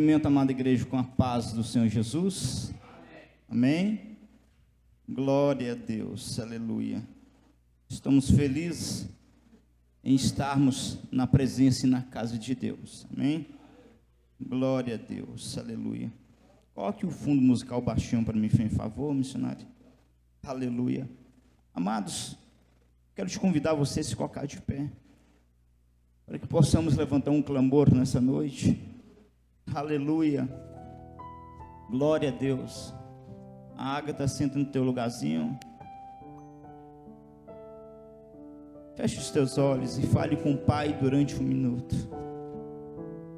Cumprimento a amada igreja com a paz do Senhor Jesus. Amém? Glória a Deus, aleluia. Estamos felizes em estarmos na presença e na casa de Deus. Amém? Glória a Deus, aleluia. Coloque o fundo musical baixinho para mim, por favor, missionário. Aleluia. Amados, quero te convidar a você a se colocar de pé, para que possamos levantar um clamor nessa noite. Aleluia. Glória a Deus. A Ágata senta no teu lugarzinho. Feche os teus olhos e fale com o Pai durante um minuto.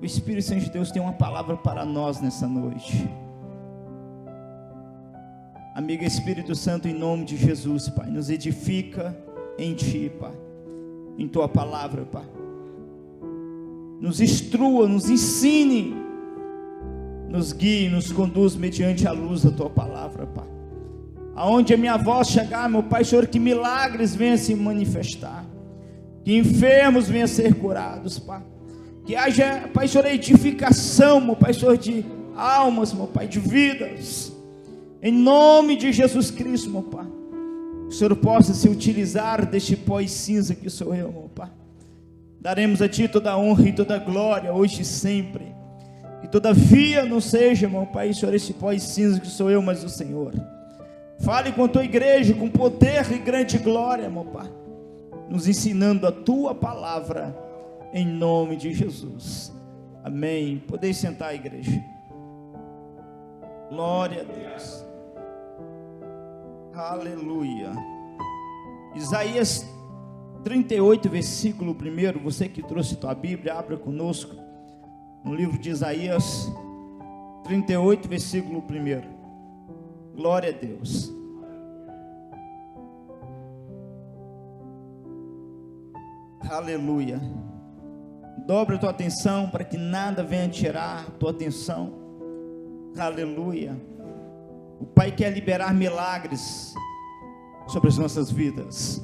O Espírito Santo de Deus tem uma palavra para nós nessa noite. Amigo Espírito Santo, em nome de Jesus, Pai, nos edifica em Ti, Pai, em Tua palavra, Pai. Nos instrua, nos ensine, nos guie, nos conduz mediante a luz da Tua palavra, Pai. Aonde a minha voz chegar, meu Pai, Senhor, que milagres venham se manifestar, que enfermos venham a ser curados, Pai. Que haja, Pai, Senhor, edificação, meu Pai, Senhor, de almas, meu Pai, de vidas. Em nome de Jesus Cristo, meu Pai. Que o Senhor possa se utilizar deste pó e cinza que sou eu, meu Pai. Daremos a Ti toda a honra e toda a glória, hoje e sempre. Que todavia não seja, meu Pai, Senhor, esse pó e cinza que sou eu, mas o Senhor. Fale com a Tua igreja, com poder e grande glória, meu Pai, nos ensinando a Tua palavra, em nome de Jesus. Amém. Podeis sentar, igreja. Glória a Deus. Aleluia. Isaías 38, versículo 1. Você que trouxe tua Bíblia, abra conosco no livro de Isaías 38, versículo 1. Glória a Deus. Aleluia. Dobra a tua atenção para que nada venha tirar a tua atenção. Aleluia. O Pai quer liberar milagres sobre as nossas vidas.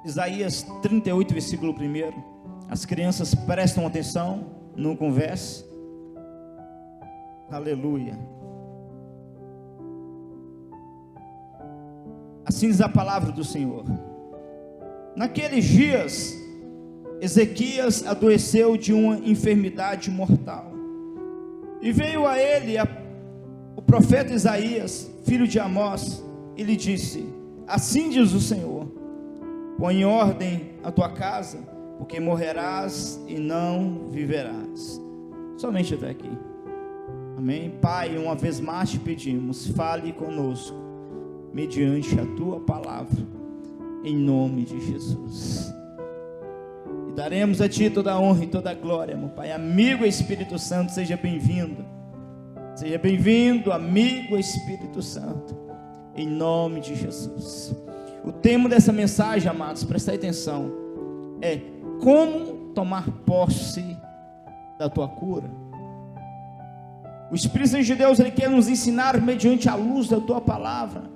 Isaías 38, versículo 1. As crianças prestam atenção, não converse. Aleluia. Assim diz a palavra do Senhor. Naqueles dias, Ezequias adoeceu de uma enfermidade mortal, e veio a ele o profeta Isaías, filho de Amós, e lhe disse: assim diz o Senhor, põe em ordem a tua casa, porque morrerás e não viverás. Somente até aqui. Amém. Pai, uma vez mais te pedimos, fale conosco mediante a tua palavra, em nome de Jesus. E daremos a Ti toda a honra e toda a glória, meu Pai. Amigo Espírito Santo, seja bem-vindo. Seja bem-vindo, amigo Espírito Santo, em nome de Jesus. O tema dessa mensagem, amados, prestai atenção, é como tomar posse da tua cura. O Espírito Santo de Deus, Ele quer nos ensinar mediante a luz da tua palavra,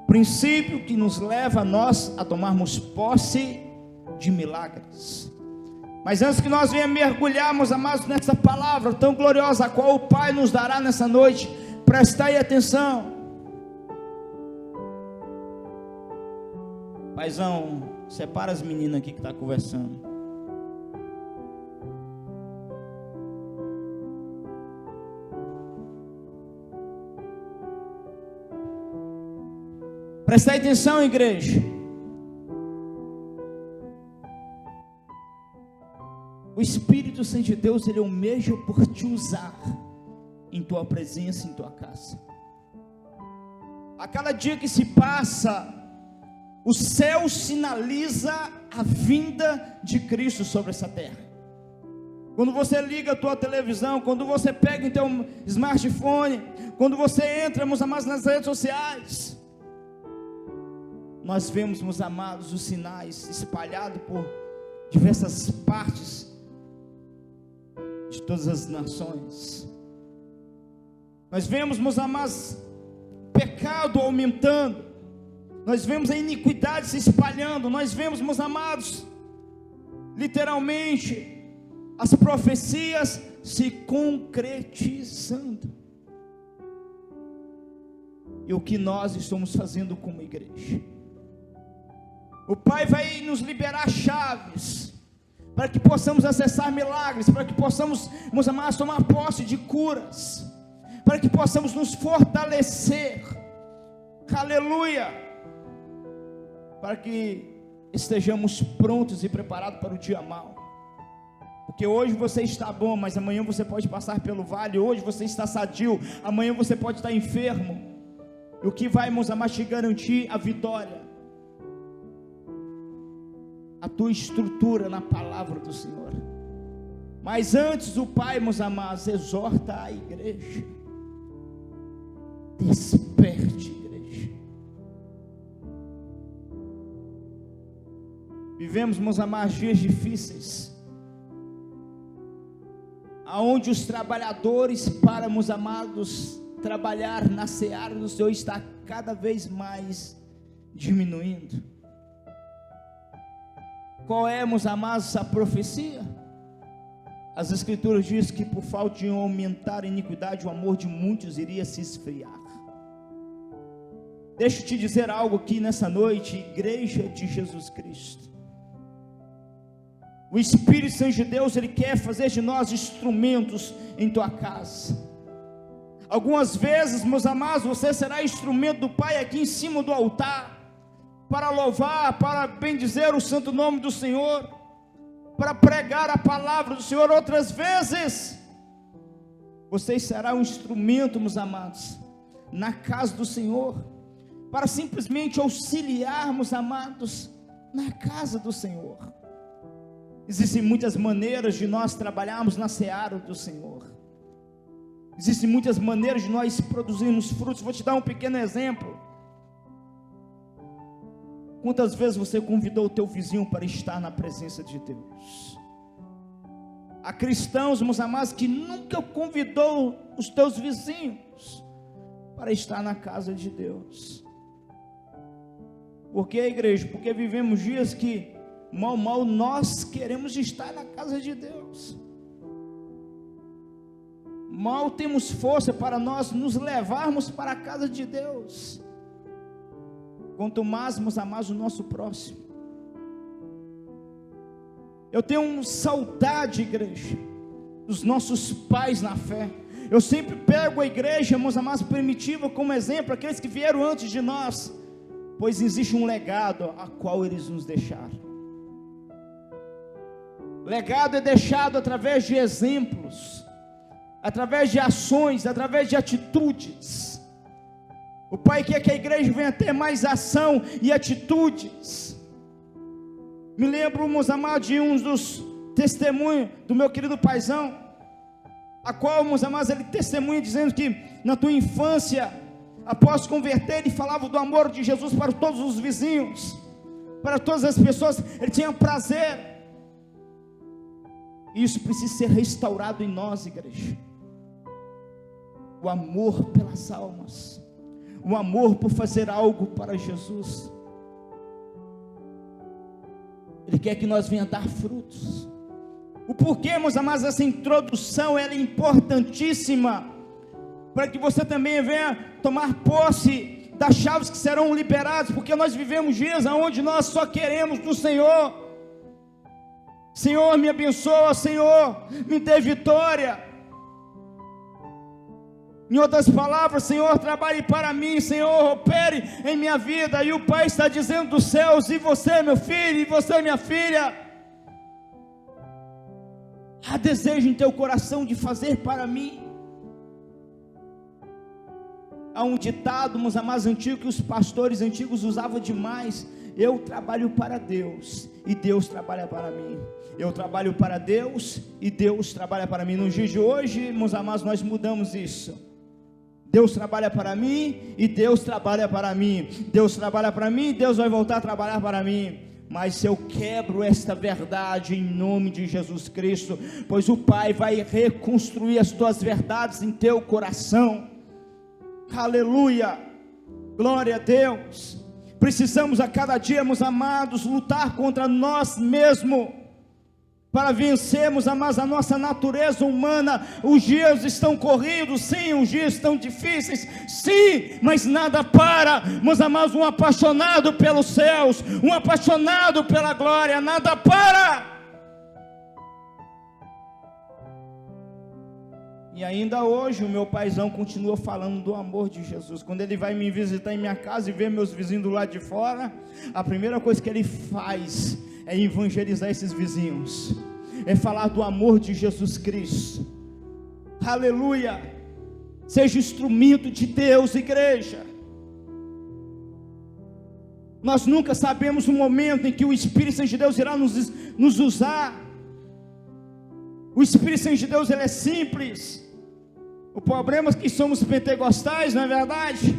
princípio que nos leva a nós a tomarmos posse de milagres. Mas antes que nós venhamos mergulharmos, amados, nessa palavra tão gloriosa, a qual o Pai nos dará nessa noite, prestai atenção. Paizão, separa as meninas aqui que estão conversando. Prestai atenção, igreja. O Espírito Santo de Deus, Ele almeja por te usar em tua presença, em tua casa. A cada dia que se passa, o céu sinaliza a vinda de Cristo sobre essa terra. Quando você liga a tua televisão, quando você pega o teu smartphone, quando você entra, meus amados, nas redes sociais, nós vemos, meus amados, os sinais espalhados por diversas partes de todas as nações. Nós vemos, meus amados, pecado aumentando, nós vemos a iniquidade se espalhando, nós vemos, meus amados, literalmente, as profecias se concretizando. E o que nós estamos fazendo como igreja? O Pai vai nos liberar chaves, para que possamos acessar milagres, para que possamos, meus amados, tomar posse de curas, para que possamos nos fortalecer, aleluia, para que estejamos prontos e preparados para o dia mau. Porque hoje você está bom, mas amanhã você pode passar pelo vale. Hoje você está sadio, amanhã você pode estar enfermo. E o que vai, meus amados, te garantir a vitória? A tua estrutura na palavra do Senhor. Mas antes, o Pai, meus amados, exorta a igreja: desperte, igreja. Vivemos, meus amados, dias difíceis, aonde os trabalhadores, para, meus amados, trabalhar na seara do Senhor está cada vez mais diminuindo. Qual é, meus amados, a profecia? As escrituras dizem que por falta de aumentar a iniquidade, o amor de muitos iria se esfriar. Deixa eu te dizer algo aqui nessa noite, igreja de Jesus Cristo. O Espírito Santo de Deus, Ele quer fazer de nós instrumentos em tua casa. Algumas vezes, meus amados, você será instrumento do Pai aqui em cima do altar, para louvar, para bendizer o santo nome do Senhor, para pregar a palavra do Senhor. Outras vezes, você será um instrumento, meus amados, na casa do Senhor, para simplesmente auxiliar, meus amados, na casa do Senhor. Existem muitas maneiras de nós trabalharmos na seara do Senhor. Existem muitas maneiras de nós produzirmos frutos. Vou te dar um pequeno exemplo. Quantas vezes você convidou o teu vizinho para estar na presença de Deus? Há cristãos, meus amados, que nunca convidou os teus vizinhos para estar na casa de Deus. Por que, igreja? Porque vivemos dias que mal nós queremos estar na casa de Deus. Mal temos força para nós nos levarmos para a casa de Deus. Quanto mais, meus amados, o nosso próximo. Eu tenho saudade, igreja, dos nossos pais na fé. Eu sempre pego a igreja, meus amados, primitiva como exemplo, aqueles que vieram antes de nós, pois existe um legado a qual eles nos deixaram. Legado é deixado através de exemplos, através de ações, através de atitudes. O Pai quer que a igreja venha ter mais ação e atitudes. Me lembro, meus amados, de um dos testemunhos do meu querido paizão, a qual, meus amados, ele testemunha dizendo que na tua infância, após converter, ele falava do amor de Jesus para todos os vizinhos, para todas as pessoas. Ele tinha prazer. Isso precisa ser restaurado em nós, igreja. O amor pelas almas, o amor por fazer algo para Jesus. Ele quer que nós venhamos dar frutos. O porquê, meus amados, essa introdução ela é importantíssima, para que você também venha tomar posse das chaves que serão liberadas, porque nós vivemos dias onde nós só queremos do Senhor. Senhor, me abençoa, Senhor, me dê vitória. Em outras palavras, Senhor, trabalhe para mim, Senhor, opere em minha vida. E o Pai está dizendo dos céus: e você, meu filho, e você, minha filha, há desejo em teu coração de fazer para mim. Há um ditado, meus amados, antigo, que os pastores antigos usavam demais: eu trabalho para Deus, e Deus trabalha para mim. Eu trabalho para Deus, e Deus trabalha para mim. Nos dias de hoje, meus amados, nós mudamos isso. Deus trabalha para mim, e Deus trabalha para mim. Deus trabalha para mim, e Deus vai voltar a trabalhar para mim. Mas se eu quebro esta verdade em nome de Jesus Cristo, pois o Pai vai reconstruir as tuas verdades em teu coração. Aleluia, glória a Deus. Precisamos a cada dia, meus amados, lutar contra nós mesmos. para vencermos, amados, a nossa natureza humana. Os dias estão corridos, sim, os dias estão difíceis, sim, mas nada para, meus amados, um apaixonado pelos céus, um apaixonado pela glória, nada para. E ainda hoje o meu paizão continua falando do amor de Jesus. Quando ele vai me visitar em minha casa e ver meus vizinhos do lado de fora, a primeira coisa que ele faz é evangelizar esses vizinhos, é falar do amor de Jesus Cristo. Aleluia! Seja instrumento de Deus, igreja. Nós nunca sabemos o momento em que o Espírito Santo de Deus irá nos usar. O Espírito Santo de Deus, ele é simples. O problema é que somos pentecostais, não é verdade?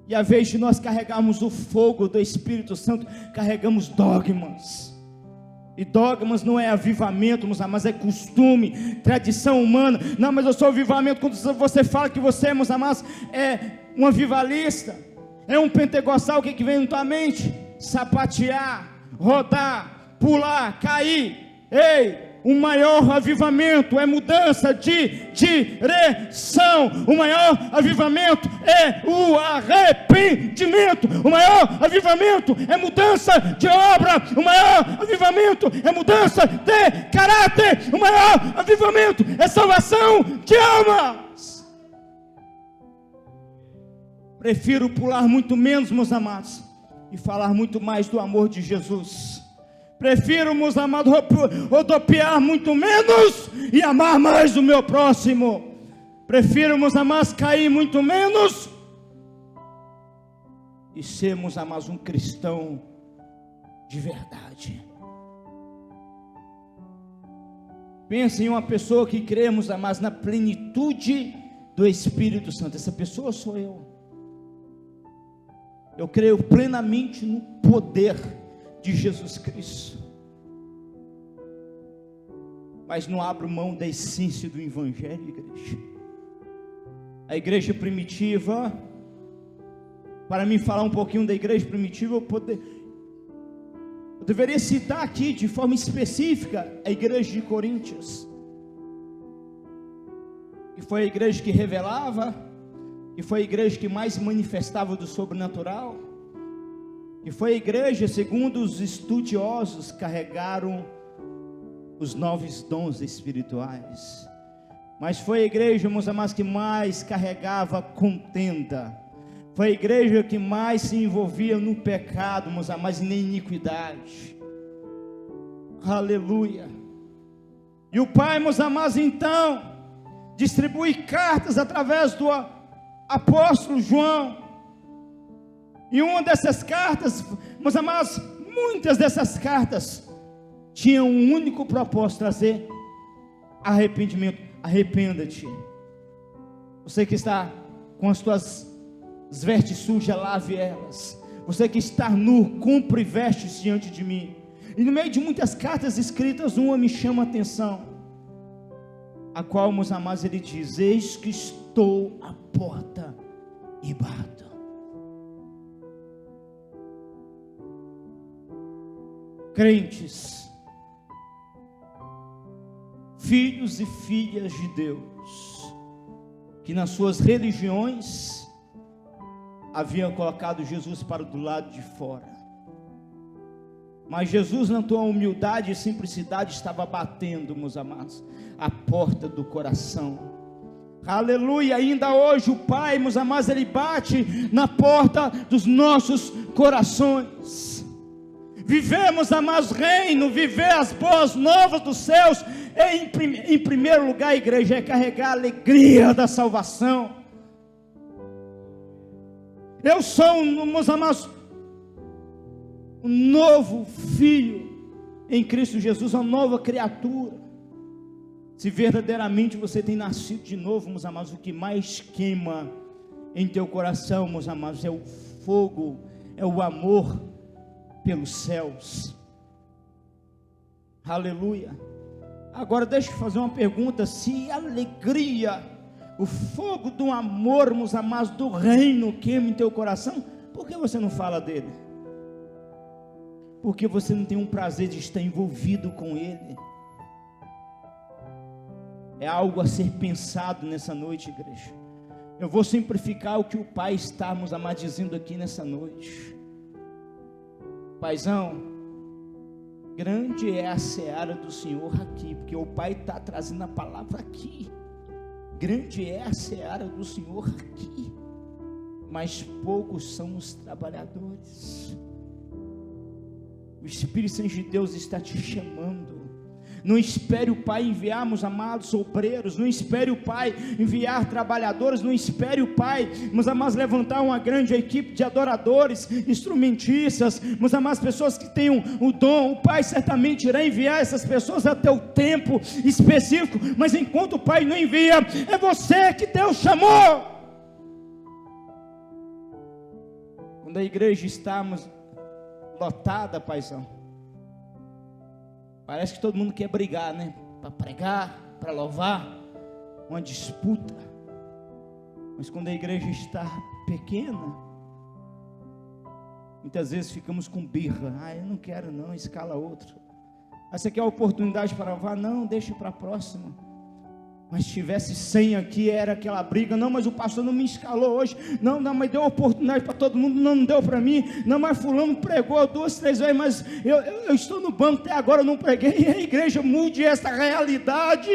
E a vez de nós carregarmos o fogo do Espírito Santo, carregamos dogmas. E dogmas não é avivamento, mas é costume, tradição humana. Não, mas eu sou avivamento. Quando você fala que você, meus amados, é um avivalista, é um pentecostal, o que vem na tua mente? Sapatear, rodar, pular, cair. Ei! O maior avivamento é mudança de direção. O maior avivamento é o arrependimento. O maior avivamento é mudança de obra. O maior avivamento é mudança de caráter. O maior avivamento é salvação de almas. Prefiro pular muito menos, meus amados, e falar muito mais do amor de Jesus. Prefiro, meus amados, rodopiar muito menos e amar mais o meu próximo. Prefiro, meus amados, cair muito menos e sermos, amados, um cristão de verdade. Pense em uma pessoa que cremos, amados, na plenitude do Espírito Santo. Essa pessoa sou eu. Eu creio plenamente no poder de Jesus Cristo, mas não abro mão da essência do Evangelho, igreja. A igreja primitiva, para mim falar um pouquinho da igreja primitiva, eu deveria citar aqui de forma específica a igreja de Coríntios, que foi a igreja que revelava, que foi a igreja que mais manifestava do sobrenatural, que foi a igreja, segundo os estudiosos, carregaram os 9 dons espirituais, mas foi a igreja, meus amados, que mais carregava contenda, foi a igreja que mais se envolvia no pecado, meus amados, e na iniquidade. Aleluia. E o Pai, meus amados, então distribui cartas através do apóstolo João. E uma dessas cartas, meus amados, muitas dessas cartas tinham um único propósito: trazer arrependimento. Arrependa-te. Você que está com as tuas vestes sujas, lave elas. Você que está nu, compre vestes diante de mim. E no meio de muitas cartas escritas, uma me chama a atenção, a qual, meus amados, ele diz: eis que estou à porta e bato. Crentes, filhos e filhas de Deus, que nas suas religiões haviam colocado Jesus para do lado de fora, mas Jesus, na tua humildade e simplicidade, estava batendo, meus amados, a porta do coração. Aleluia. Ainda hoje o Pai, meus amados, ele bate na porta dos nossos corações. Vivemos, amados, reino, viver as boas novas dos céus, em primeiro lugar, igreja, é carregar a alegria da salvação. Eu sou, meus amados, um novo filho em Cristo Jesus, uma nova criatura. Se verdadeiramente você tem nascido de novo, meus amados, o que mais queima em teu coração, meus amados, é o fogo, é o amor pelos céus. Aleluia. Agora deixa eu fazer uma pergunta: se a alegria, o fogo do amor, meus amados, do reino queima em teu coração, por que você não fala dele? porque você não tem um prazer de estar envolvido com Ele. É algo a ser pensado nessa noite, igreja. Eu vou simplificar o que o Pai está, meus amados, dizendo aqui nessa noite. Paizão, grande é a seara do Senhor aqui, porque o Pai está trazendo a palavra aqui. Grande é a seara do Senhor aqui, mas poucos são os trabalhadores. O Espírito Santo de Deus está te chamando. Não espere o Pai enviar, meus amados, obreiros. Não espere o Pai enviar trabalhadores. Não espere o Pai, meus amados, levantar uma grande equipe de adoradores, instrumentistas, meus amados, pessoas que tenham o dom. O Pai certamente irá enviar essas pessoas até o tempo específico, mas enquanto o Pai não envia, é você que Deus chamou. Quando a igreja está lotada, paizão, parece que todo mundo quer brigar, né? Para pregar, para louvar, uma disputa. Mas quando a igreja está pequena, muitas vezes ficamos com birra. Eu não quero não, escala outro. Você quer a oportunidade para louvar? Não, deixa para a próxima. Mas se tivesse 100 aqui, era aquela briga. Não, mas o pastor não me escalou hoje. Não, mas deu oportunidade para todo mundo. Não deu para mim. Não, mas fulano pregou 2, 3 vezes. Mas eu estou no banco, até agora eu não preguei. E a igreja mude essa realidade.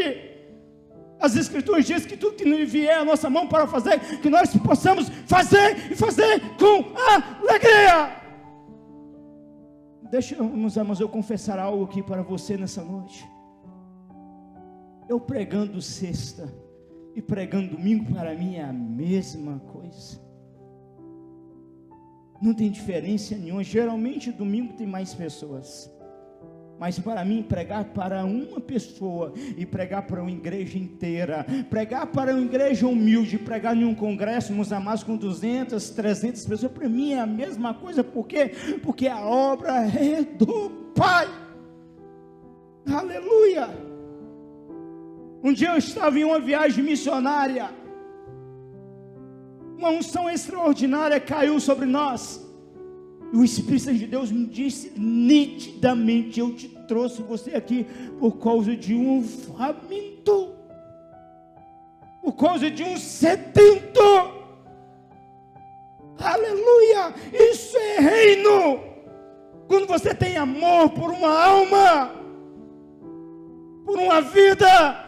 As escrituras dizem que tudo que não vier à nossa mão para fazer, que nós possamos fazer e fazer com alegria. Deixa, meus irmãos, eu confessar algo aqui para você nessa noite. Eu pregando sexta e pregando domingo, para mim é a mesma coisa. Não tem diferença nenhuma. Geralmente domingo tem mais pessoas, mas para mim pregar para uma pessoa e pregar para uma igreja inteira, pregar para uma igreja humilde, pregar em um congresso, meus amados, com 200, 300 pessoas, para mim é a mesma coisa. Por quê? Porque a obra é do Pai. Aleluia. Um dia eu estava em uma viagem missionária, uma unção extraordinária caiu sobre nós, e o Espírito Santo de Deus me disse nitidamente: eu te trouxe você aqui por causa de um faminto, por causa de um sedento. Aleluia, isso é reino. Quando você tem amor por uma alma, por uma vida.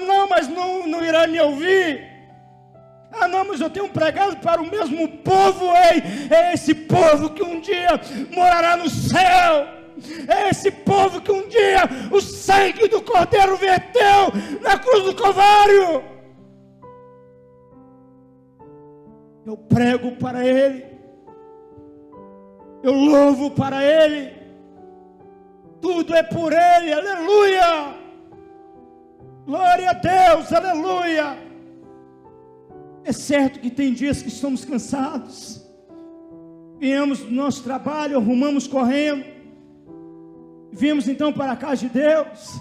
Não, mas não irá me ouvir. Não, mas eu tenho pregado para o mesmo povo. É esse povo que um dia morará no céu. É esse povo que um dia o sangue do Cordeiro verteu na cruz do Calvário. Eu prego para Ele, eu louvo para Ele, tudo é por Ele. Aleluia. Glória a Deus, aleluia. É certo que tem dias que estamos cansados, viemos do nosso trabalho, arrumamos correndo, viemos então para a casa de Deus,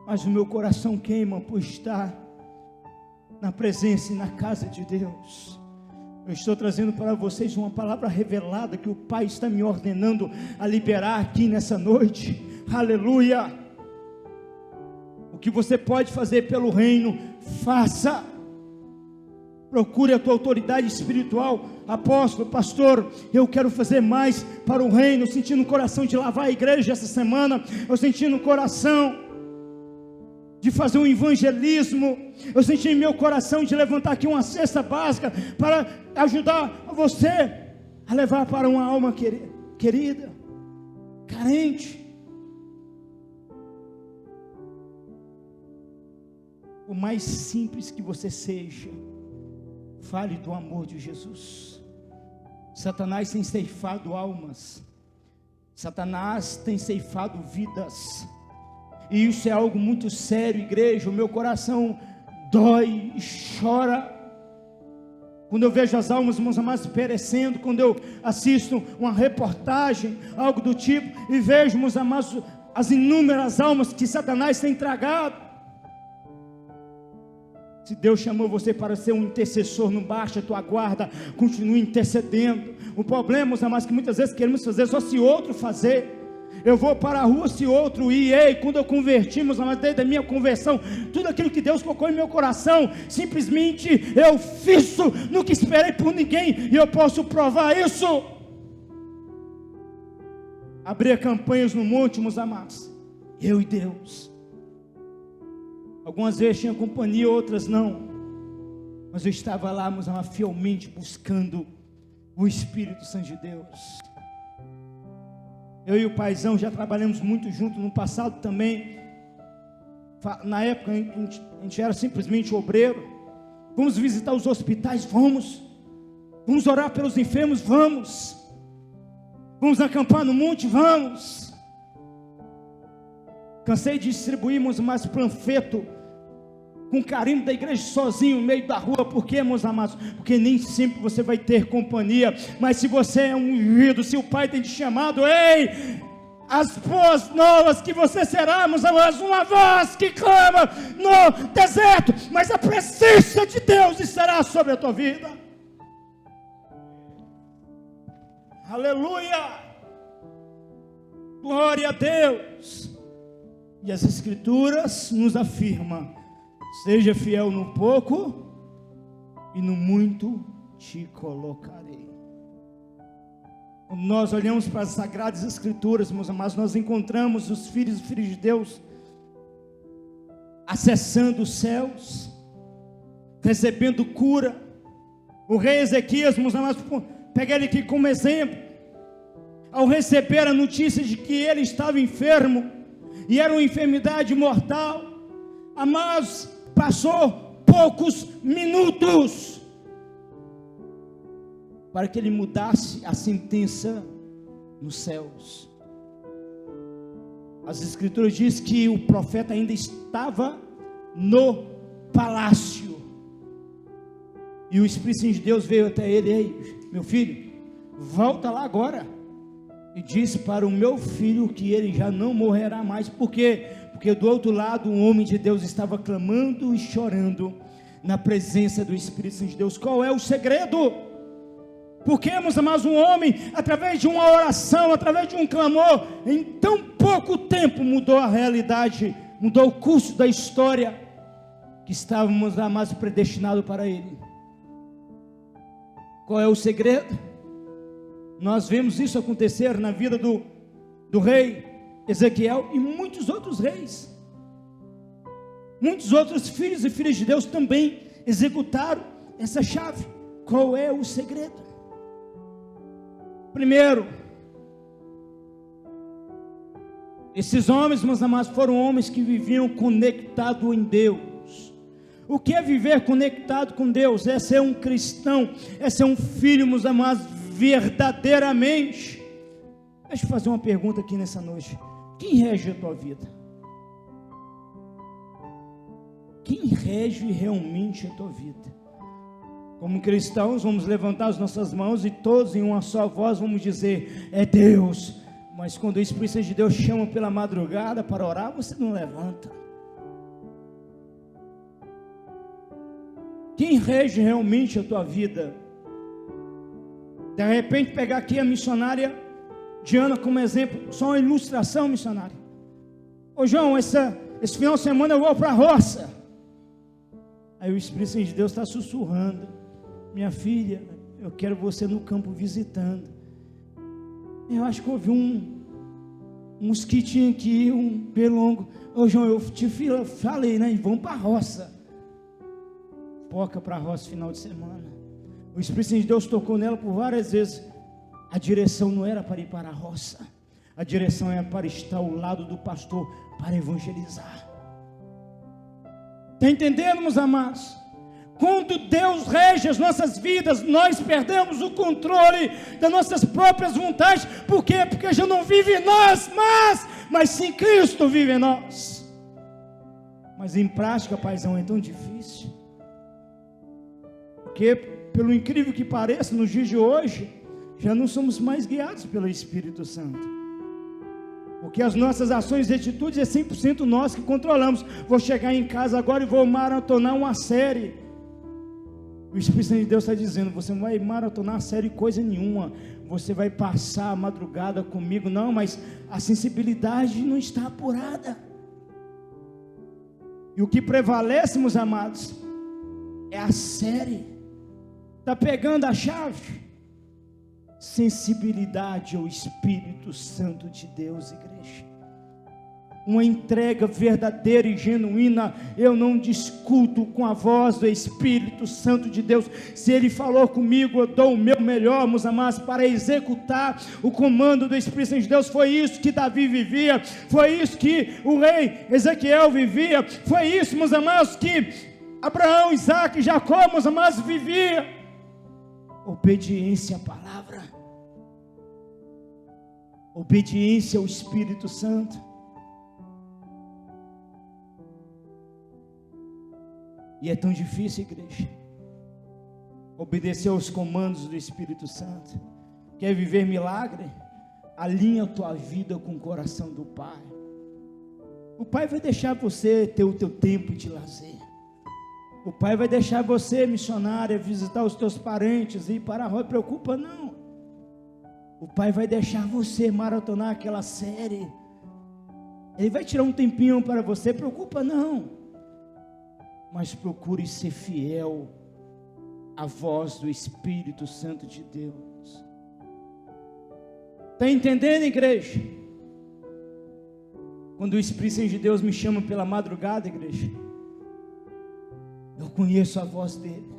mas o meu coração queima por estar na presença e na casa de Deus. Eu estou trazendo para vocês uma palavra revelada que o Pai está me ordenando a liberar aqui nessa noite. Aleluia. O que você pode fazer pelo reino, faça. Procure a tua autoridade espiritual. Apóstolo, pastor, eu quero fazer mais para o reino. Eu senti no coração de lavar a igreja essa semana. Eu senti no coração de fazer um evangelismo. Eu senti em meu coração de levantar aqui uma cesta básica para ajudar você a levar para uma alma querida, carente. O mais simples que você seja, fale do amor de Jesus. Satanás tem ceifado almas, Satanás tem ceifado vidas, e isso é algo muito sério, igreja. O meu coração dói e chora quando eu vejo as almas, meus amados, perecendo, quando eu assisto uma reportagem, algo do tipo, e vejo, meus amados, as inúmeras almas que Satanás tem tragado. Se Deus chamou você para ser um intercessor, não baixa a tua guarda, continue intercedendo. O problema, meus amados, é que muitas vezes queremos fazer só se outro fazer. Eu vou para a rua se outro ir. Ei, quando eu converti, meus amados, desde a minha conversão, tudo aquilo que Deus colocou em meu coração, simplesmente eu fiz, nunca esperei por ninguém, e eu posso provar isso. Abrir campanhas no monte, meus amados, eu e Deus. Algumas vezes tinha companhia, outras não, mas eu estava lá, meus amados, fielmente buscando o Espírito Santo de Deus. Eu e o paizão já trabalhamos muito junto no passado também. Na época a gente era simplesmente obreiro. Vamos visitar os hospitais, vamos orar pelos enfermos, vamos acampar no monte, vamos. Cansei de distribuirmos mais panfleto com carinho da igreja sozinho no meio da rua. Por quê, meus amados? Porque nem sempre você vai ter companhia, mas se você é um ungido, se o Pai tem te chamado, ei, as boas novas que você será, meus amados, uma voz que clama no deserto, mas a presença de Deus estará sobre a tua vida. Aleluia, glória a Deus. E as Escrituras nos afirmam: seja fiel no pouco, e no muito te colocarei. Quando nós olhamos para as Sagradas Escrituras, meus amados, nós encontramos os filhos e filhas de Deus acessando os céus, recebendo cura. O rei Ezequias, meus amados, pega ele aqui como exemplo. Ao receber a notícia de que ele estava enfermo, e era uma enfermidade mortal, amados, passou poucos minutos para que ele mudasse a sentença nos céus. As Escrituras dizem que o profeta ainda estava no palácio, e o Espírito Santo de Deus veio até ele: ei, meu filho, volta lá agora e disse para o meu filho que ele já não morrerá mais. Por quê? Porque do outro lado um homem de Deus estava clamando e chorando na presença do Espírito Santo de Deus. Qual é o segredo? Porque, meus amados, um homem, através de uma oração, através de um clamor, em tão pouco tempo mudou a realidade, mudou o curso da história que estávamos, amados, predestinados para ele. Qual é o segredo? Nós vemos isso acontecer na vida do rei Ezequiel e muitos outros reis. Muitos outros filhos e filhas de Deus também executaram essa chave. Qual é o segredo? Primeiro, esses homens, meus amados, foram homens que viviam conectados em Deus. O que é viver conectado com Deus? É ser um cristão, é ser um filho, meus amados, verdadeiramente. Deixa eu fazer uma pergunta aqui nessa noite: quem rege a tua vida? Quem rege realmente a tua vida? Como cristãos, vamos levantar as nossas mãos e todos em uma só voz vamos dizer: é Deus. Mas quando o Espírito Santo de Deus chama pela madrugada para orar, você não levanta. Quem rege realmente a tua vida? De repente pegar aqui a missionária Diana como exemplo, só uma ilustração, missionária. Ô João, esse final de semana eu vou para a roça. Aí o Espírito Santo de Deus está sussurrando: minha filha, eu quero você no campo visitando. Eu acho que ouvi um mosquitinho aqui, um pelongo. Ô João, eu te falei, né? Vamos para a roça. Foca para a roça final de semana. O Espírito Santo de Deus tocou nela por várias vezes. A direção não era para ir para a roça, a direção era para estar ao lado do pastor, para evangelizar. Está entendendo, meus amados? Quando Deus rege as nossas vidas, nós perdemos o controle das nossas próprias vontades. Por quê? Porque já não vive em nós, mas sim Cristo vive em nós. Mas em prática, paizão, é tão difícil. Porque, pelo incrível que pareça, nos dias de hoje, já não somos mais guiados pelo Espírito Santo. Porque as nossas ações e atitudes é 100% nós que controlamos. Vou chegar em casa agora e vou maratonar uma série. O Espírito Santo de Deus está dizendo: você não vai maratonar uma série coisa nenhuma. Você vai passar a madrugada comigo. Não, mas a sensibilidade não está apurada. E o que prevalece, meus amados, é a série. Está pegando a chave? Sensibilidade ao Espírito Santo de Deus, igreja. Uma entrega verdadeira e genuína. Eu não discuto com a voz do Espírito Santo de Deus. Se Ele falou comigo, eu dou o meu melhor, meus amados, para executar o comando do Espírito Santo de Deus. Foi isso que Davi vivia, foi isso que o rei Ezequiel vivia, foi isso, meus amados, que Abraão, Isaac e Jacó, meus amados, vivia. Obediência à palavra, obediência ao Espírito Santo. E é tão difícil, igreja, obedecer aos comandos do Espírito Santo. Quer viver milagre? Alinha a tua vida com o coração do Pai. O Pai vai deixar você ter o teu tempo de lazer. O Pai vai deixar você, missionária, visitar os teus parentes e ir para a rua. Não preocupa não. O Pai vai deixar você maratonar aquela série. Ele vai tirar um tempinho para você. Preocupa não. Mas procure ser fiel à voz do Espírito Santo de Deus. Está entendendo, igreja? Quando o Espírito Santo de Deus me chama pela madrugada, igreja, eu conheço a voz dele,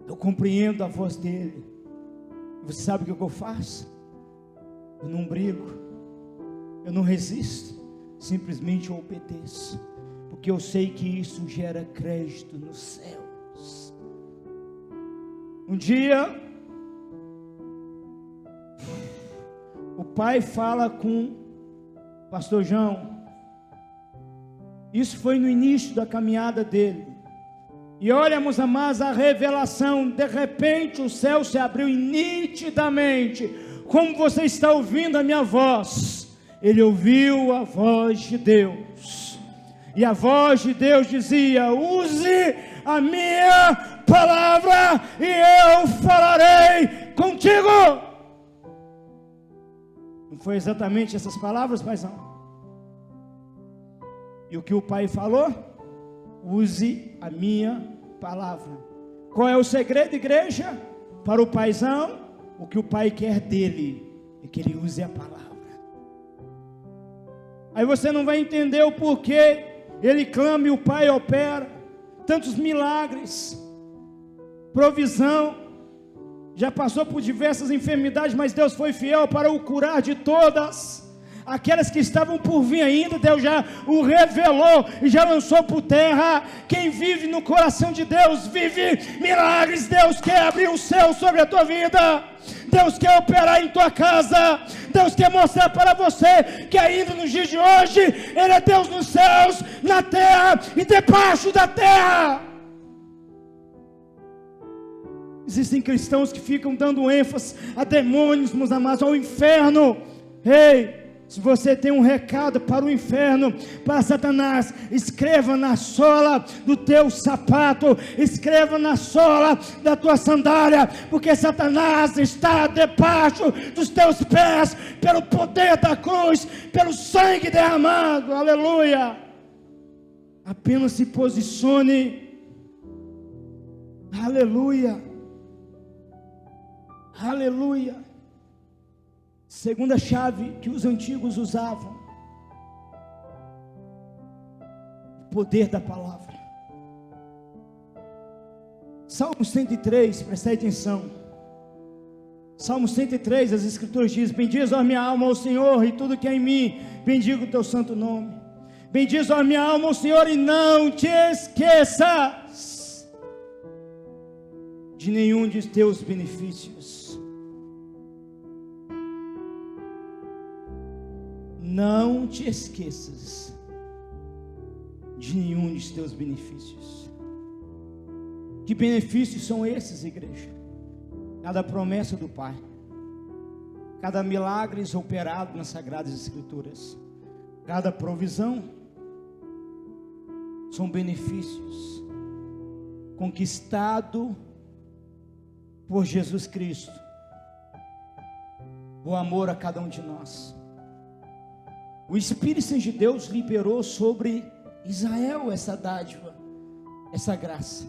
eu compreendo a voz dele. Você sabe o que eu faço? Eu não brigo, eu não resisto, simplesmente eu obedeço, porque eu sei que isso gera crédito nos céus. Um dia, o pai fala com o pastor João. Isso foi no início da caminhada dele. E olha, meus amados, a revelação. De repente o céu se abriu nitidamente. Como você está ouvindo a minha voz? Ele ouviu a voz de Deus. E a voz de Deus dizia: use a minha palavra e eu falarei contigo. Não foi exatamente essas palavras, paizão? E o que o pai falou? Use a minha palavra. Qual é o segredo, igreja? Para o paizão, o que o pai quer dele é que ele use a palavra. Aí você não vai entender o porquê ele clama e o pai opera tantos milagres, provisão. Já passou por diversas enfermidades, mas Deus foi fiel para o curar de todas. Aquelas que estavam por vir ainda, Deus já o revelou e já lançou por terra. Quem vive no coração de Deus, vive milagres. Deus quer abrir o céu sobre a tua vida. Deus quer operar em tua casa. Deus quer mostrar para você que ainda nos dias de hoje, Ele é Deus nos céus, na terra e debaixo da terra. Existem cristãos que ficam dando ênfase a demônios, meus amados, ao inferno. Ei, se você tem um recado para o inferno, para Satanás, escreva na sola do teu sapato, escreva na sola da tua sandália, porque Satanás está debaixo dos teus pés, pelo poder da cruz, pelo sangue derramado. Aleluia. Apenas se posicione. Aleluia. Aleluia. Segunda chave que os antigos usavam: o poder da palavra. Salmo 103, preste atenção. Salmo 103, as escrituras dizem: bendiz a minha alma ao Senhor e tudo que é em mim, bendiga o teu santo nome. Bendiz a minha alma ao Senhor e não te esqueças de nenhum de teus benefícios. Não te esqueças de nenhum dos teus benefícios. Que benefícios são esses, igreja? Cada promessa do Pai, cada milagre operado nas Sagradas Escrituras, cada provisão, são benefícios conquistados por Jesus Cristo, por amor a cada um de nós. O Espírito Santo de Deus liberou sobre Israel essa dádiva, essa graça.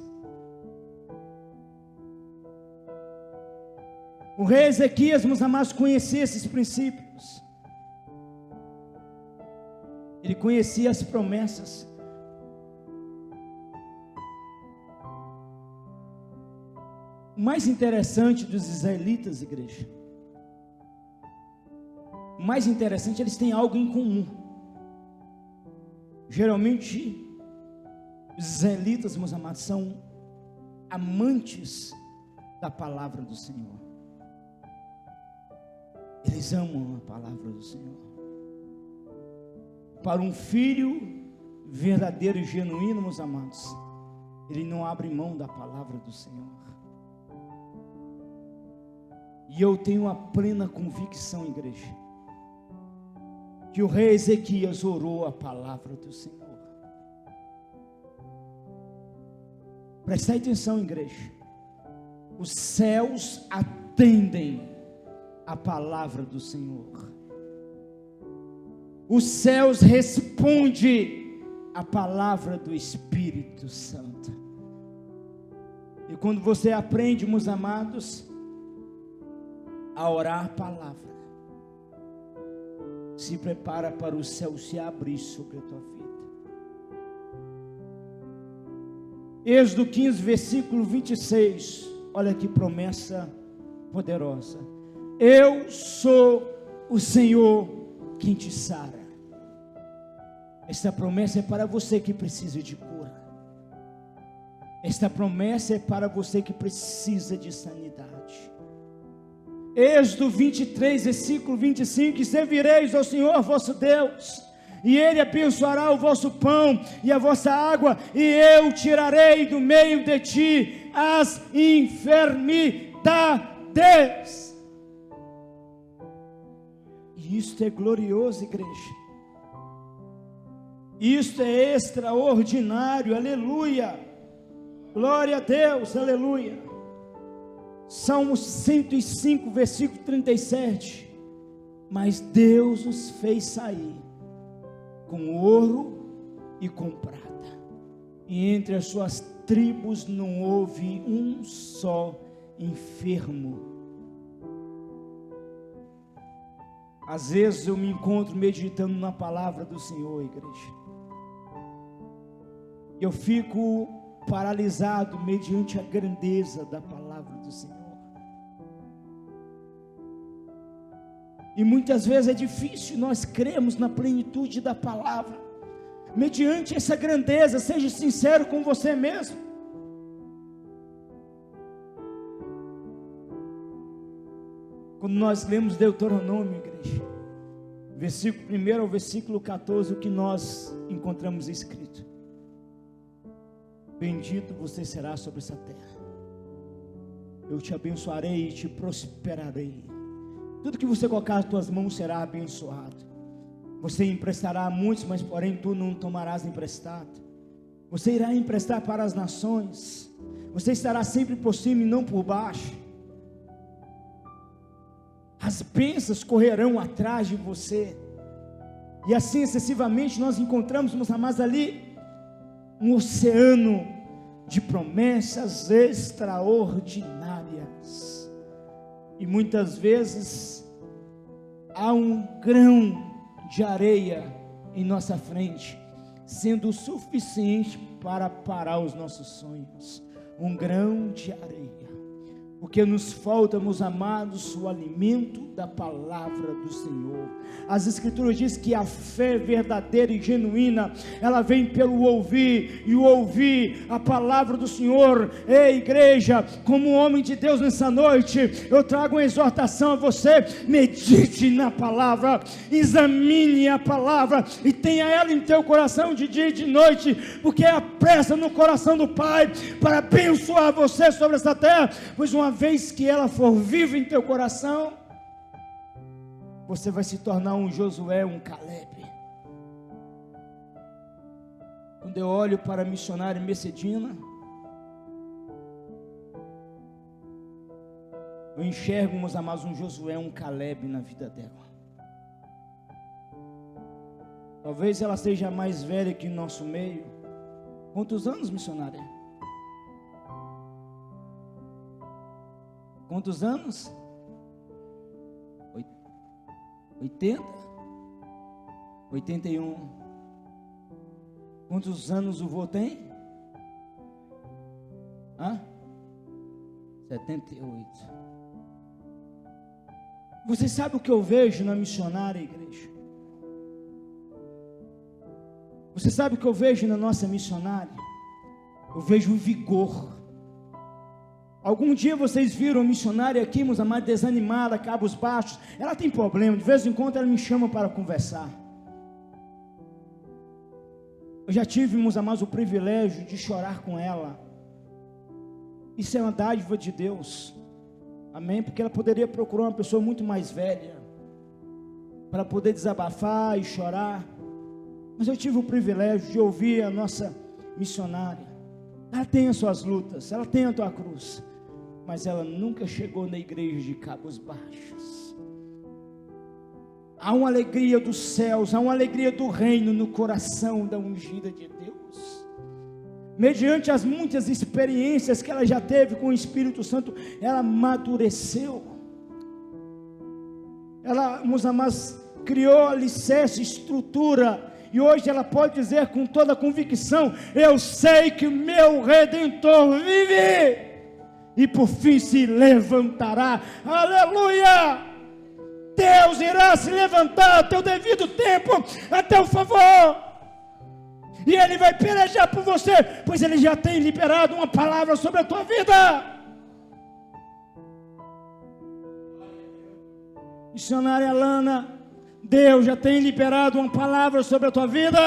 O rei Ezequias, meus amados, conhecia esses princípios. Ele conhecia as promessas. O mais interessante dos israelitas, igreja, o mais interessante, eles têm algo em comum. Geralmente, os israelitas, meus amados, são amantes da palavra do Senhor. Eles amam a palavra do Senhor. Para um filho verdadeiro e genuíno, meus amados, ele não abre mão da palavra do Senhor. E eu tenho a plena convicção, igreja, que o rei Ezequias orou a palavra do Senhor. Preste atenção, igreja. Os céus atendem a palavra do Senhor. Os céus respondem a palavra do Espírito Santo. E quando você aprende, meus amados, a orar a palavra, se prepara para o céu se abrir sobre a tua vida. Êxodo 15, versículo 26, olha que promessa poderosa. Eu sou o Senhor quem te sara. Esta promessa é para você que precisa de cura. Esta promessa é para você que precisa de sanidade. Êxodo 23, versículo 25, e servireis ao Senhor vosso Deus, e Ele abençoará o vosso pão e a vossa água, e eu tirarei do meio de ti as enfermidades. E isto é glorioso, igreja. Isto é extraordinário, aleluia. Glória a Deus, aleluia. Salmo 105, versículo 37. Mas Deus os fez sair com ouro e com prata, e entre as suas tribos não houve um só enfermo. Às vezes eu me encontro meditando na palavra do Senhor, igreja. Eu fico paralisado mediante a grandeza da palavra do Senhor. E muitas vezes é difícil nós crermos na plenitude da palavra. Mediante essa grandeza, seja sincero com você mesmo. Quando nós lemos Deuteronômio, igreja, versículo 1 ao versículo 14, o que nós encontramos escrito: bendito você será sobre essa terra, eu te abençoarei e te prosperarei, tudo que você colocar as tuas mãos será abençoado. Você emprestará a muitos, mas porém tu não tomarás emprestado. Você irá emprestar para as nações. Você estará sempre por cima e não por baixo. As bênçãos correrão atrás de você. E assim excessivamente nós encontramos, meus amados, ali um oceano de promessas extraordinárias. E muitas vezes há um grão de areia em nossa frente, sendo suficiente para parar os nossos sonhos. Um grão de areia, porque nos falta, meus amados, o alimento da palavra do Senhor. As Escrituras dizem que a fé verdadeira e genuína, ela vem pelo ouvir, e o ouvir a palavra do Senhor. Ei, igreja, como homem de Deus nessa noite, eu trago uma exortação a você: medite na palavra, examine a palavra, e tenha ela em teu coração de dia e de noite, porque é a pressa no coração do Pai, para abençoar você sobre essa terra, pois uma vez que ela for viva em teu coração, você vai se tornar um Josué, um Caleb. Quando eu olho para a missionária Mercedina, eu enxergo, meus amados, um Josué, um Caleb na vida dela. Talvez ela seja mais velha que no nosso meio. Quantos anos, missionária? Quantos anos? 80? 81. Quantos anos o vô tem? 78. Você sabe o que eu vejo na missionária, igreja? Você sabe o que eu vejo na nossa missionária? Eu vejo o vigor. Algum dia vocês viram a missionária aqui, meus amados, desanimada, cabos baixos. Ela tem problema, de vez em quando ela me chama para conversar. Eu já tive, meus amados, o privilégio de chorar com ela. Isso é uma dádiva de Deus. Amém? Porque ela poderia procurar uma pessoa muito mais velha para poder desabafar e chorar. Mas eu tive o privilégio de ouvir a nossa missionária. Ela tem as suas lutas, ela tem a tua cruz, mas ela nunca chegou na igreja de cabos baixos. Há uma alegria dos céus, há uma alegria do reino no coração da ungida de Deus. Mediante as muitas experiências que ela já teve com o Espírito Santo, ela amadureceu. Ela, meus amados, criou alicerce, estrutura, e hoje ela pode dizer com toda a convicção: eu sei que o meu Redentor vive, e por fim se levantará. Aleluia! Deus irá se levantar a teu devido tempo, a teu favor, e Ele vai pelejar por você, pois Ele já tem liberado uma palavra sobre a tua vida. Missionária Lana, Deus já tem liberado uma palavra sobre a tua vida.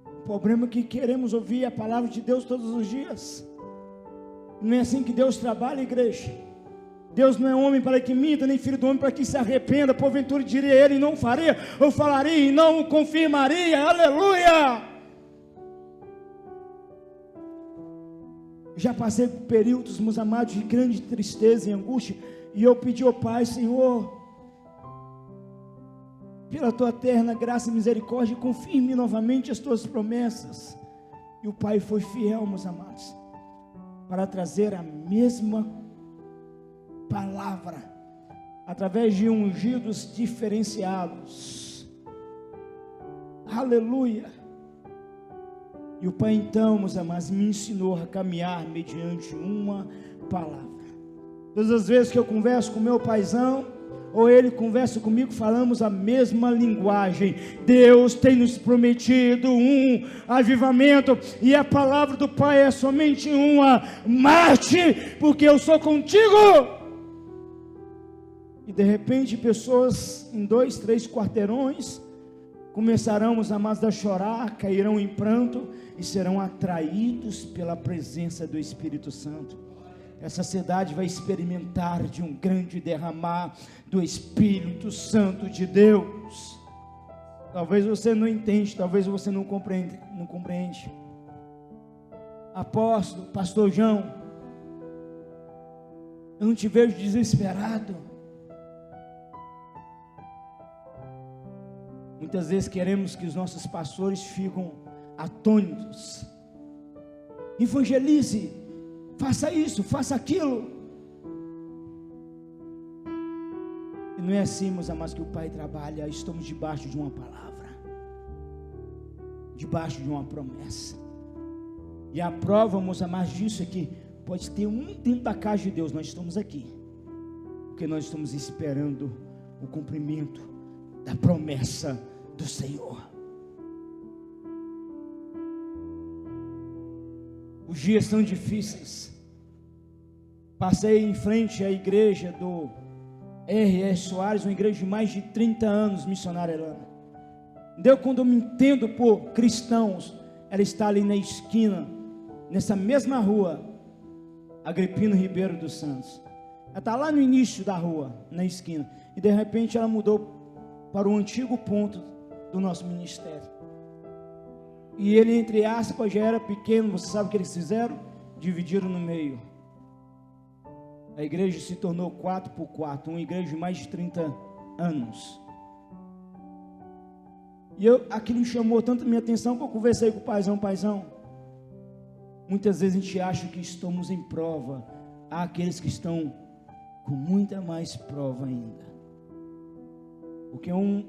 O problema é que queremos ouvir a palavra de Deus todos os dias. Não é assim que Deus trabalha, igreja. Deus não é homem para que minta, nem filho do homem para que se arrependa. Porventura diria ele, não faria, ou falaria e não o confirmaria. Aleluia! Já passei por períodos, meus amados, de grande tristeza e angústia, e eu pedi ao Pai: Senhor, pela tua eterna graça e misericórdia, confirme novamente as tuas promessas. E o Pai foi fiel, meus amados, para trazer a mesma palavra, através de ungidos diferenciados. Aleluia! E o Pai então, meus amados, me ensinou a caminhar mediante uma palavra. Todas as vezes que eu converso com meu paizão, ou ele conversa comigo, falamos a mesma linguagem. Deus tem nos prometido um avivamento, e a palavra do Pai é somente uma: marche, porque eu sou contigo. E de repente pessoas em 2, 3 quarteirões começarão, os amados, a chorar, cairão em pranto e serão atraídos pela presença do Espírito Santo. Essa cidade vai experimentar de um grande derramar do Espírito Santo de Deus. Talvez você não entende, talvez você não compreende. Apóstolo, pastor João, eu não te vejo desesperado. Muitas vezes queremos que os nossos pastores fiquem atônitos. Evangelize, faça isso, faça aquilo. E não é assim, meus amados, que o Pai trabalha. Estamos debaixo de uma palavra, debaixo de uma promessa. E a prova, meus amados, disso é que pode ter um dentro da casa de Deus. Nós estamos aqui porque nós estamos esperando o cumprimento da promessa do Senhor. Os dias são difíceis. Passei em frente à igreja do R.S. Soares, uma igreja de mais de 30 anos, missionária Lana. Quando eu me entendo por cristãos, ela está ali na esquina, nessa mesma rua, Agripino Ribeiro dos Santos. Ela está lá no início da rua, na esquina. E de repente ela mudou para o antigo ponto do nosso ministério. E ele, entre aspas, já era pequeno. Você sabe o que eles fizeram? Dividiram no meio. A igreja se tornou 4x4, uma igreja de mais de 30 anos. E aquilo chamou tanto a minha atenção que eu conversei com o paizão. Muitas vezes a gente acha que estamos em prova. Há aqueles que estão com muita mais prova ainda. Porque um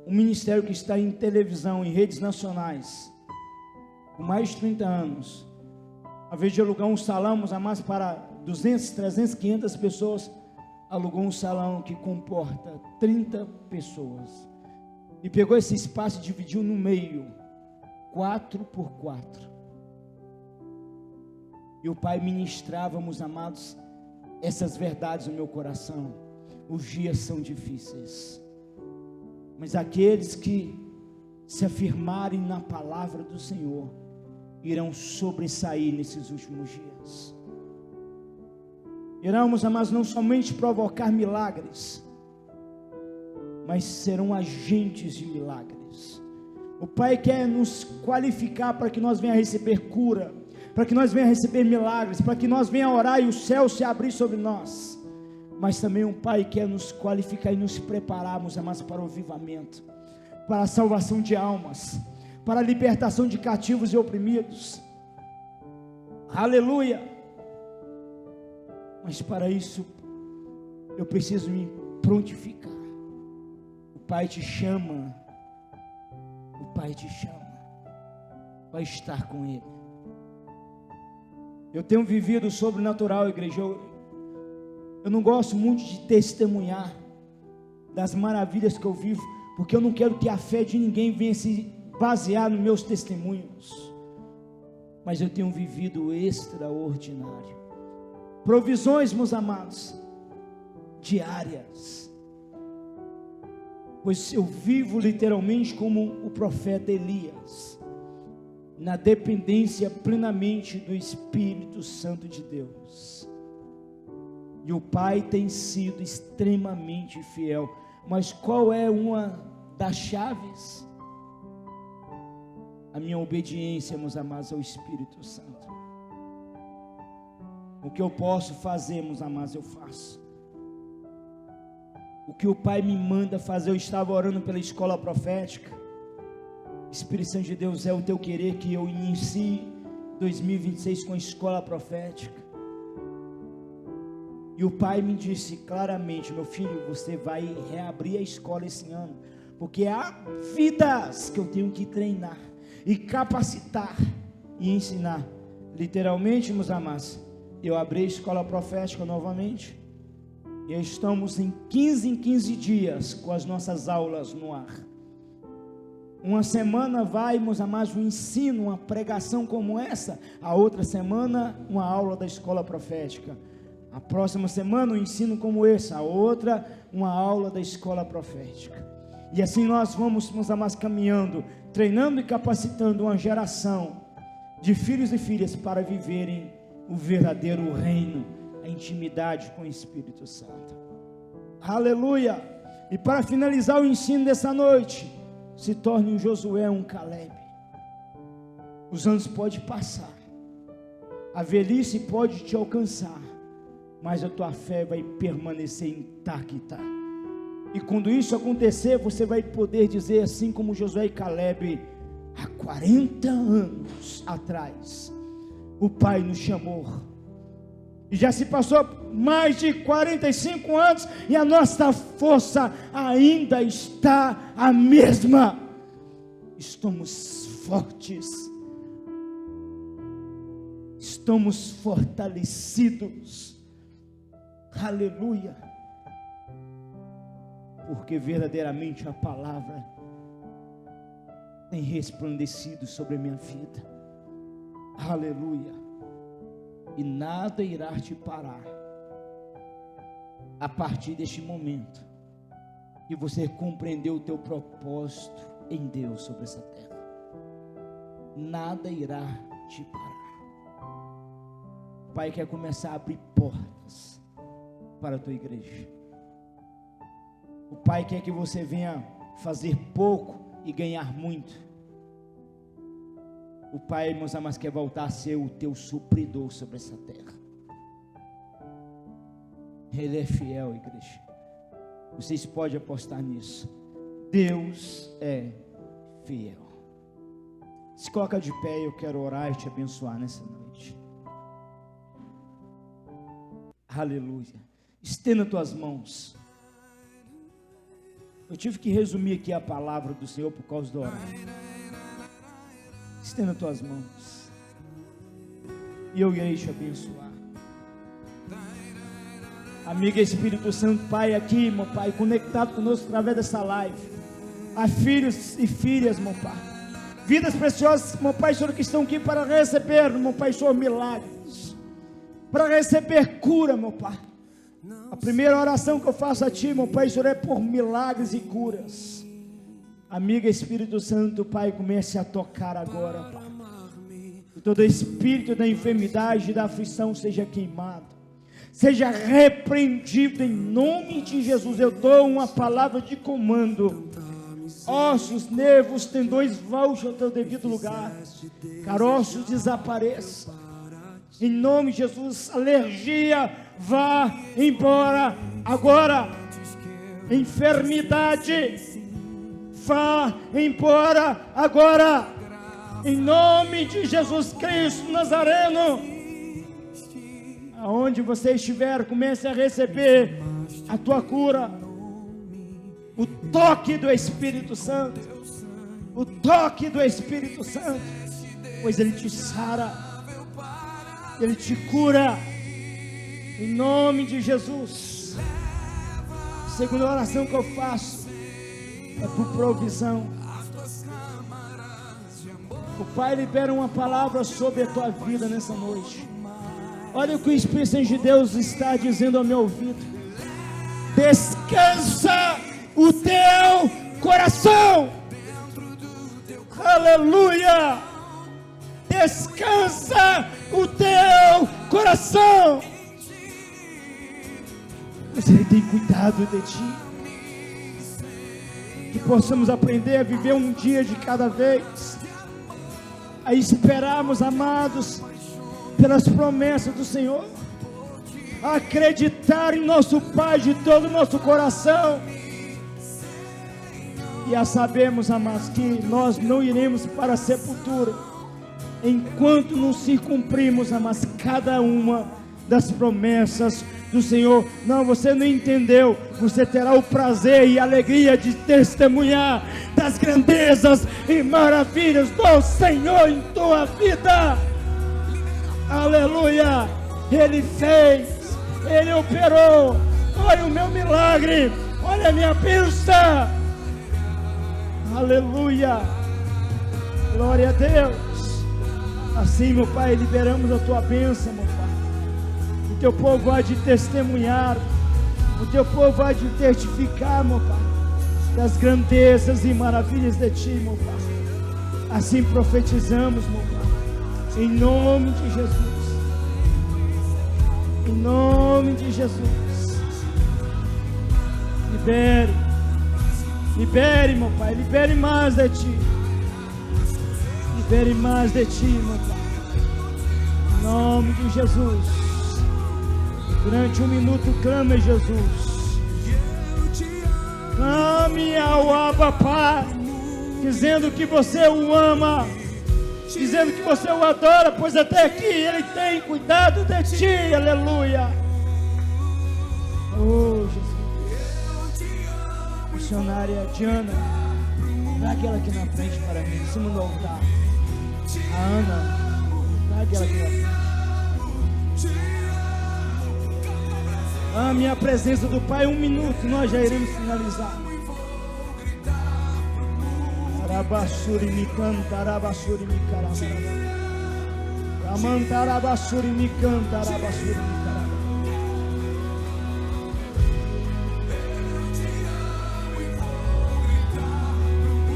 ministério que está em televisão, em redes nacionais, com mais de 30 anos, ao invés de alugar um salão, a mais para 200, 300, 500 pessoas, alugou um salão que comporta 30 pessoas. E pegou esse espaço e dividiu no meio, 4x4. E o Pai ministrava, meus amados, essas verdades no meu coração. Os dias são difíceis, mas aqueles que se afirmarem na palavra do Senhor, irão sobressair nesses últimos dias. Irão, meus amados, não somente provocar milagres, mas serão agentes de milagres. O Pai quer nos qualificar para que nós venhamos a receber cura, para que nós venhamos a receber milagres, para que nós venhamos a orar e o céu se abrir sobre nós. Mas também o Pai quer nos qualificar e nos preparar, meus amados, para o avivamento, para a salvação de almas, para a libertação de cativos e oprimidos. Aleluia! Mas para isso eu preciso me prontificar. O Pai te chama, o Pai te chama, vai estar com Ele. Eu tenho vivido o sobrenatural, igreja. Eu não gosto muito de testemunhar das maravilhas que eu vivo, porque eu não quero que a fé de ninguém venha se basear nos meus testemunhos. Mas eu tenho vivido o extraordinário. Provisões, meus amados, diárias. Pois eu vivo literalmente como o profeta Elias, na dependência plenamente do Espírito Santo de Deus. E o Pai tem sido extremamente fiel. Mas qual é uma das chaves? A minha obediência, meus amados, ao Espírito Santo. O que eu posso fazer, meus amados, eu faço. O que o Pai me manda fazer. Eu estava orando pela escola profética. Espírito Santo de Deus, é o teu querer que eu inicie 2026 com a escola profética. E o Pai me disse claramente: meu filho, você vai reabrir a escola esse ano, porque há vidas que eu tenho que treinar e capacitar e ensinar. Literalmente, meus amados, eu abri a escola profética novamente, e estamos em 15 dias com as nossas aulas no ar. Uma semana vai, meus amados, um ensino, uma pregação como essa. A outra semana, uma aula da escola profética. A próxima semana, um ensino como esse. A outra, uma aula da escola profética. E assim nós vamos, meus amados, caminhando, treinando e capacitando uma geração de filhos e filhas para viverem o verdadeiro reino, a intimidade com o Espírito Santo. Aleluia! E para finalizar o ensino dessa noite, se torne um Josué, um Caleb. Os anos podem passar, a velhice pode te alcançar, mas a tua fé vai permanecer intacta. E quando isso acontecer, você vai poder dizer assim como Josué e Caleb: há 40 anos atrás, o Pai nos chamou, e já se passou mais de 45 anos, e a nossa força ainda está a mesma. Estamos fortes, estamos fortalecidos, aleluia, porque verdadeiramente a palavra tem resplandecido sobre a minha vida, aleluia. E nada irá te parar a partir deste momento que você compreendeu o teu propósito em Deus sobre essa terra. Nada irá te parar. O Pai quer começar a abrir portas para a tua igreja. O Pai quer que você venha fazer pouco e ganhar muito. O Pai, meus amados, quer voltar a ser o teu supridor sobre essa terra. Ele é fiel, igreja. Vocês podem apostar nisso. Deus é fiel. Se coloca de pé, eu quero orar e te abençoar nessa noite. Aleluia. Estenda tuas mãos. Eu tive que resumir aqui a palavra do Senhor por causa do horário. Estenda tuas mãos e eu irei te abençoar. Amiga Espírito Santo, Pai, aqui, meu Pai, conectado conosco através dessa live. Há filhos e filhas, meu Pai, vidas preciosas, meu Pai, Senhor, que estão aqui para receber, meu Pai, Senhor, milagres, para receber cura, meu Pai. A primeira oração que eu faço a Ti, meu Pai, Senhor, é por milagres e curas. Amiga Espírito Santo, Pai, comece a tocar agora, Pai. Que todo espírito da enfermidade e da aflição seja queimado, seja repreendido em nome de Jesus. Eu dou uma palavra de comando. Ossos, nervos, tendões, volte ao teu devido lugar. Caroços, desapareça. Em nome de Jesus, alergia, vá embora agora. Enfermidade, vá embora agora, em nome de Jesus Cristo Nazareno. Aonde você estiver, comece a receber a tua cura, o toque do Espírito Santo, o toque do Espírito Santo, pois Ele te sara, Ele te cura, em nome de Jesus. Segunda oração que eu faço é por provisão. O Pai libera uma palavra sobre a tua vida nessa noite. Olha o que o Espírito Santo de Deus está dizendo ao meu ouvido: descansa o teu coração. Aleluia! Descansa o teu coração. Pois Ele tem cuidado de ti. Que possamos aprender a viver um dia de cada vez, a esperarmos, amados, pelas promessas do Senhor, a acreditar em nosso Pai de todo o nosso coração, e a sabermos, amados, que nós não iremos para a sepultura enquanto não se cumprimos, amados, cada uma das promessas do Senhor. Não, você não entendeu. Você terá o prazer e a alegria de testemunhar das grandezas e maravilhas do Senhor em tua vida. Aleluia! Ele fez, Ele operou. Olha o meu milagre, olha a minha bênção. Aleluia! Glória a Deus. Assim, meu Pai, liberamos a tua bênção, meu Pai. O teu povo vai te testemunhar, o teu povo vai te testificar, meu Pai, das grandezas e maravilhas de ti, meu Pai. Assim profetizamos, meu Pai, em nome de Jesus, em nome de Jesus. Libere, libere, meu Pai, libere mais de ti, libere mais de ti, meu Pai, em nome de Jesus. Durante um minuto, clame, Jesus. Clame ao Abba Pai, dizendo que você o ama, dizendo que você o adora, pois até aqui Ele tem cuidado de ti. Aleluia. Oh, Jesus. Missionária Diana, dá aquela aqui na frente para mim, em cima do altar. A Ana, dá aquela aqui na frente. A minha presença do Pai, 1 minuto, nós já iremos finalizar. Arabassuri me canta, arabassuri me caramba. Ramantarabassuri me canta, arabassuri me caramba.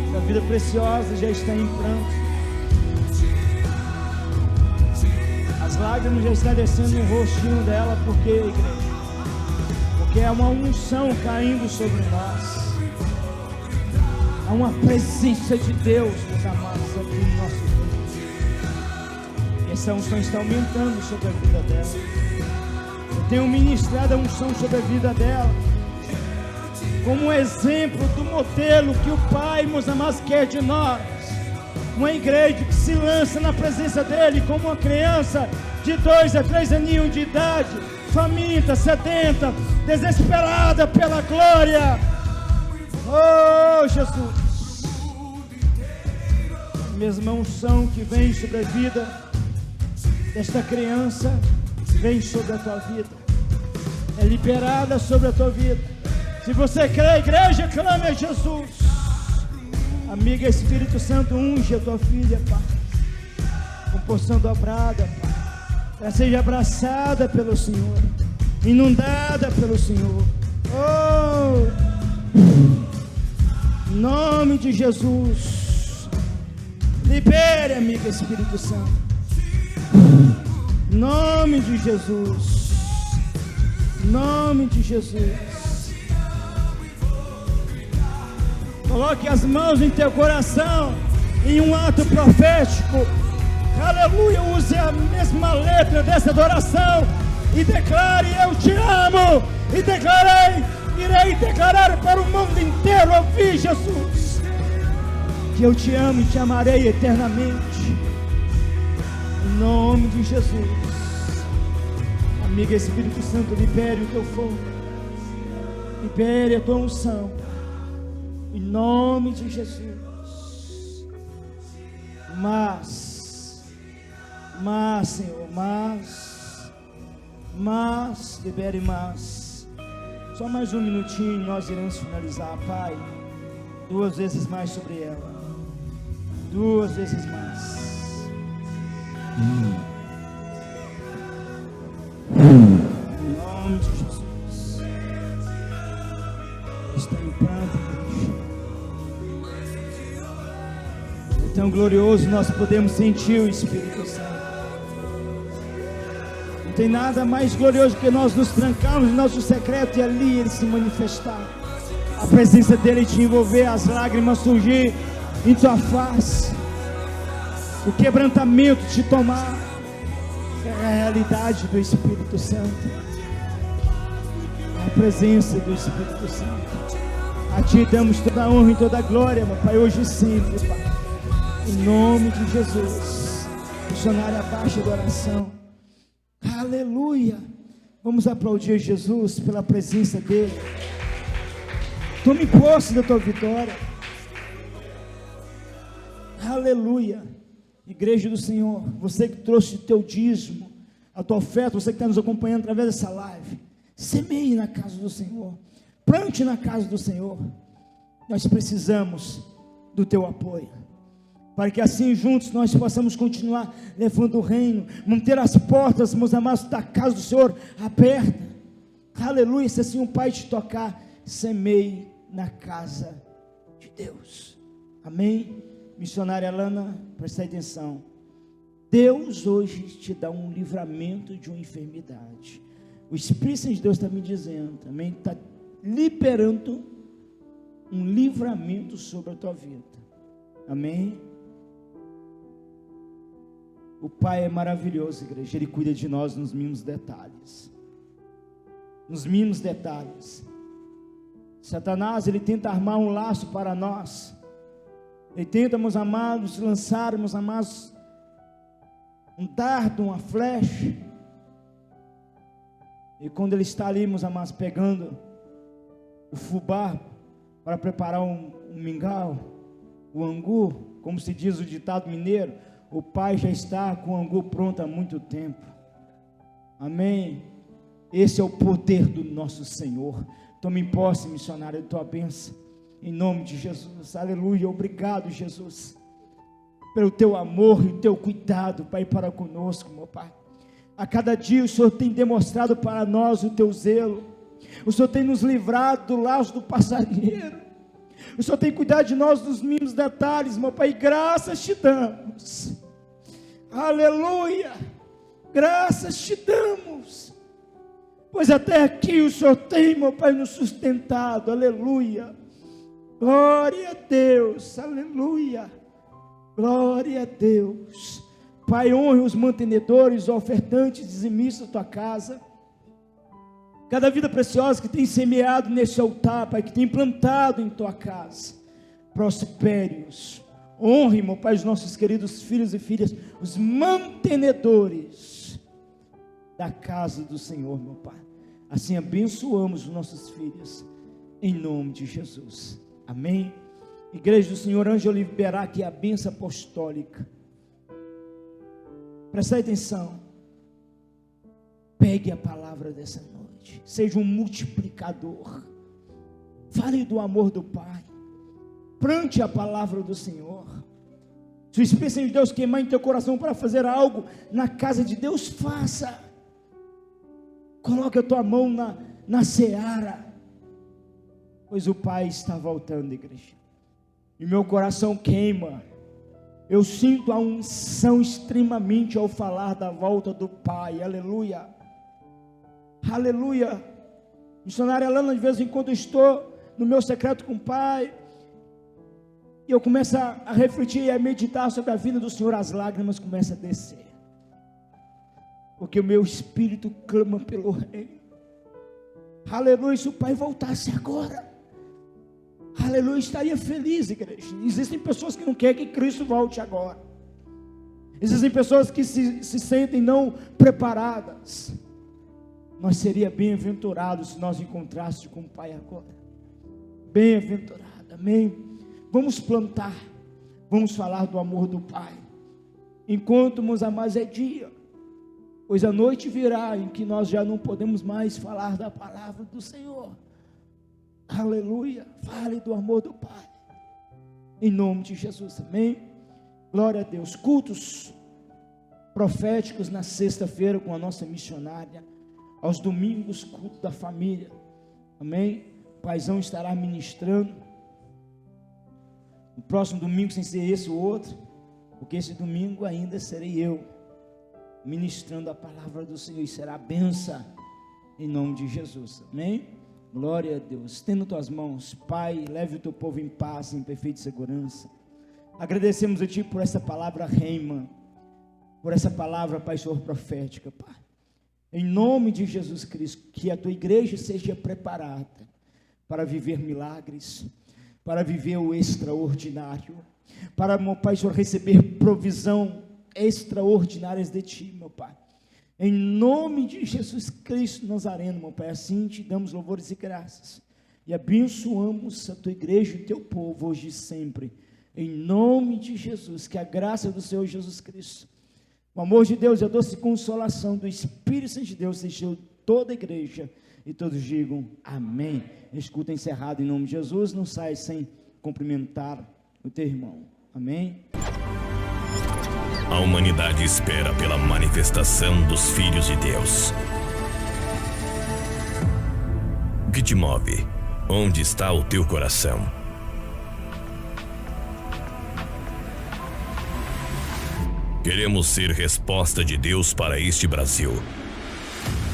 Essa vida preciosa já está em pranto. As lágrimas já estão descendo no rostinho dela, porque, igreja, porque há uma unção caindo sobre nós. Há uma presença de Deus, meus amados, aqui no nosso meio. Essa unção está aumentando sobre a vida dela. Eu tenho ministrado a unção sobre a vida dela, como um exemplo do modelo que o Pai, meus amados, quer de nós. Uma igreja que se lança na presença dele como uma criança de 2 a 3 aninhos de idade, faminta, sedenta, desesperada pela glória. Oh, Jesus! A mesma unção que vem sobre a vida desta criança, vem sobre a tua vida, é liberada sobre a tua vida. Se você crê, igreja, clame a Jesus. Amiga, Espírito Santo, unge a tua filha, Pai, com porção dobrada, Pai. Ela seja abraçada pelo Senhor, inundada pelo Senhor. Oh, em nome de Jesus, libere, amiga, Espírito Santo. Em nome de Jesus, em nome de Jesus. Coloque as mãos em teu coração, em um ato profético. Aleluia, use a mesma letra dessa adoração e declare: eu te amo. E irei declarar para o mundo inteiro ouvir, Jesus, que eu te amo e te amarei eternamente. Em nome de Jesus. Amiga, Espírito Santo, libere o teu fogo, libere a tua unção. Em nome de Jesus. Mas, Senhor, libere mais. Só mais um minutinho e nós iremos finalizar, Pai. 2 vezes mais sobre ela. 2 vezes mais. Em nome de Jesus. Está em pranto, Deus. É tão glorioso nós podemos sentir o Espírito Santo. Não tem nada mais glorioso que nós nos trancarmos no nosso secreto e ali Ele se manifestar. A presença dEle te envolver, as lágrimas surgir em tua face, o quebrantamento te tomar. É a realidade do Espírito Santo, é a presença do Espírito Santo. A Ti damos toda a honra e toda a glória, meu Pai, hoje e sempre, Pai. Em nome de Jesus. Missionária, abaixa a oração. Aleluia. Vamos aplaudir Jesus pela presença dEle. Tome posse da tua vitória. Aleluia. Igreja do Senhor, você que trouxe o teu dízimo, a tua oferta, você que está nos acompanhando através dessa live, semeie na casa do Senhor, plante na casa do Senhor. Nós precisamos do teu apoio, para que assim juntos nós possamos continuar levando o reino, manter as portas, meus amados, da casa do Senhor aberta. Aleluia. Se assim o Pai te tocar, semeie na casa de Deus. Amém. Missionária Alana, presta atenção. Deus hoje te dá um livramento de uma enfermidade. O Espírito Santo de Deus está me dizendo, também está liberando um livramento sobre a tua vida. Amém? O Pai é maravilhoso, igreja. Ele cuida de nós nos mínimos detalhes. Nos mínimos detalhes. Satanás, ele tenta armar um laço para nós. Ele tenta, meus amados, lançar, meus amados, um dardo, uma flecha. E quando ele está ali, meus amados, pegando o fubá para preparar um mingau, o angu, como se diz o ditado mineiro, o Pai já está com o angu pronto há muito tempo. Amém? Esse é o poder do nosso Senhor. Tome posse, missionário, de tua bênção. Em nome de Jesus, aleluia. Obrigado, Jesus, pelo teu amor e o teu cuidado, Pai, para conosco, meu Pai. A cada dia o Senhor tem demonstrado para nós o teu zelo. O Senhor tem nos livrado do laço do passarinheiro. O Senhor tem cuidado de nós nos mínimos detalhes, meu Pai. Graças te damos. Aleluia. Graças te damos. pois até aqui o Senhor tem, meu Pai, nos sustentado. Aleluia. Glória a Deus. Aleluia. Glória a Deus. Pai, honre os mantenedores, ofertantes, dizimistas da tua casa. Cada vida preciosa que tem semeado nesse altar, Pai, que tem plantado em tua casa. Prospere-os. Honre, meu Pai, os nossos queridos filhos e filhas, os mantenedores da casa do Senhor, meu Pai. Assim abençoamos os nossos filhos, em nome de Jesus. Amém. Igreja do Senhor, antes de eu liberar aqui a bênção apostólica, presta atenção. Pegue a palavra dessa noite, seja um multiplicador. Fale do amor do Pai. Plante a palavra do Senhor. Se o Espírito Santo de Deus queimar em teu coração para fazer algo na casa de Deus, faça. Coloque a tua mão na seara, pois o Pai está voltando, igreja. E meu coração queima. Eu sinto a unção extremamente ao falar da volta do Pai. Aleluia. Aleluia. Missionária Alana, de vez em quando eu estou no meu secreto com o Pai, e eu começo a refletir e a meditar sobre a vida do Senhor, as lágrimas começam a descer, porque o meu espírito clama pelo reino. Aleluia. Se o Pai voltasse agora, aleluia, estaria feliz, igreja. Existem pessoas que não querem que Cristo volte agora. Existem pessoas que se sentem não preparadas. Nós seríamos bem-aventurados se nós encontrássemos com o Pai agora. Bem-aventurado, amém. Vamos plantar, vamos falar do amor do Pai, enquanto, meus amados, é dia, pois a noite virá em que nós já não podemos mais falar da palavra do Senhor. Aleluia. Fale do amor do Pai, em nome de Jesus, amém. Glória a Deus. Cultos proféticos na sexta-feira com a nossa missionária, aos domingos culto da família, amém. O paizão estará ministrando. No próximo domingo, sem ser esse ou outro, porque esse domingo ainda serei eu ministrando a palavra do Senhor, e será bênção em nome de Jesus, amém? Glória a Deus. Estenda tuas mãos. Pai, leve o teu povo em paz, em perfeita segurança. Agradecemos a Ti por essa palavra rema, por essa palavra, Pai, Senhor, profética, Pai, em nome de Jesus Cristo, que a Tua igreja seja preparada para viver milagres, para viver o extraordinário, para, meu Pai, Senhor, receber provisão extraordinárias de Ti, meu Pai, em nome de Jesus Cristo Nazareno, meu Pai. Assim te damos louvores e graças, e abençoamos a Tua igreja e o Teu povo, hoje e sempre, em nome de Jesus. Que a graça do Senhor Jesus Cristo, o amor de Deus e a doce consolação do Espírito Santo de Deus seja toda a igreja, e todos digam amém. Escuta encerrado em nome de Jesus. Não sai sem cumprimentar o teu irmão, amém. A humanidade espera pela manifestação dos filhos de Deus. O que te move? Onde está o teu coração? Queremos ser resposta de Deus para este Brasil,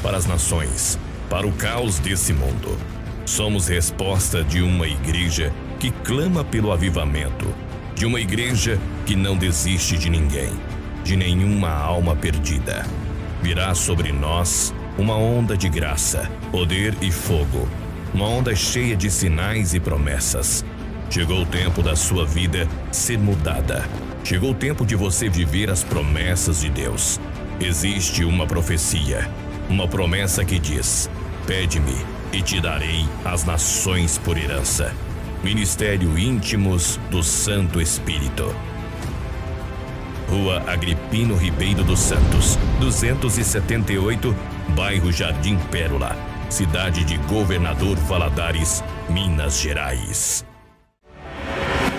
para as nações, para o caos desse mundo. Somos resposta de uma igreja que clama pelo avivamento, de uma igreja que não desiste de ninguém, de nenhuma alma perdida. Virá sobre nós uma onda de graça, poder e fogo, uma onda cheia de sinais e promessas. Chegou o tempo da sua vida ser mudada. Chegou o tempo de você viver as promessas de Deus. Existe uma profecia, uma promessa que diz: pede-me e te darei as nações por herança. Ministério Íntimos do Santo Espírito. Rua Agripino Ribeiro dos Santos, 278, bairro Jardim Pérola, cidade de Governador Valadares, Minas Gerais.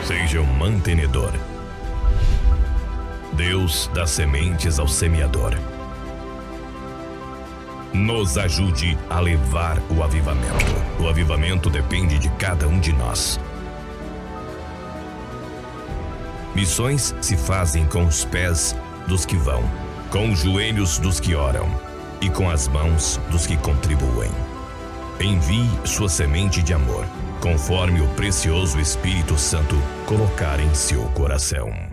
Seja um mantenedor. Deus dá sementes ao semeador. Nos ajude a levar o avivamento. O avivamento depende de cada um de nós. Missões se fazem com os pés dos que vão, com os joelhos dos que oram e com as mãos dos que contribuem. Envie sua semente de amor, conforme o precioso Espírito Santo colocar em seu coração.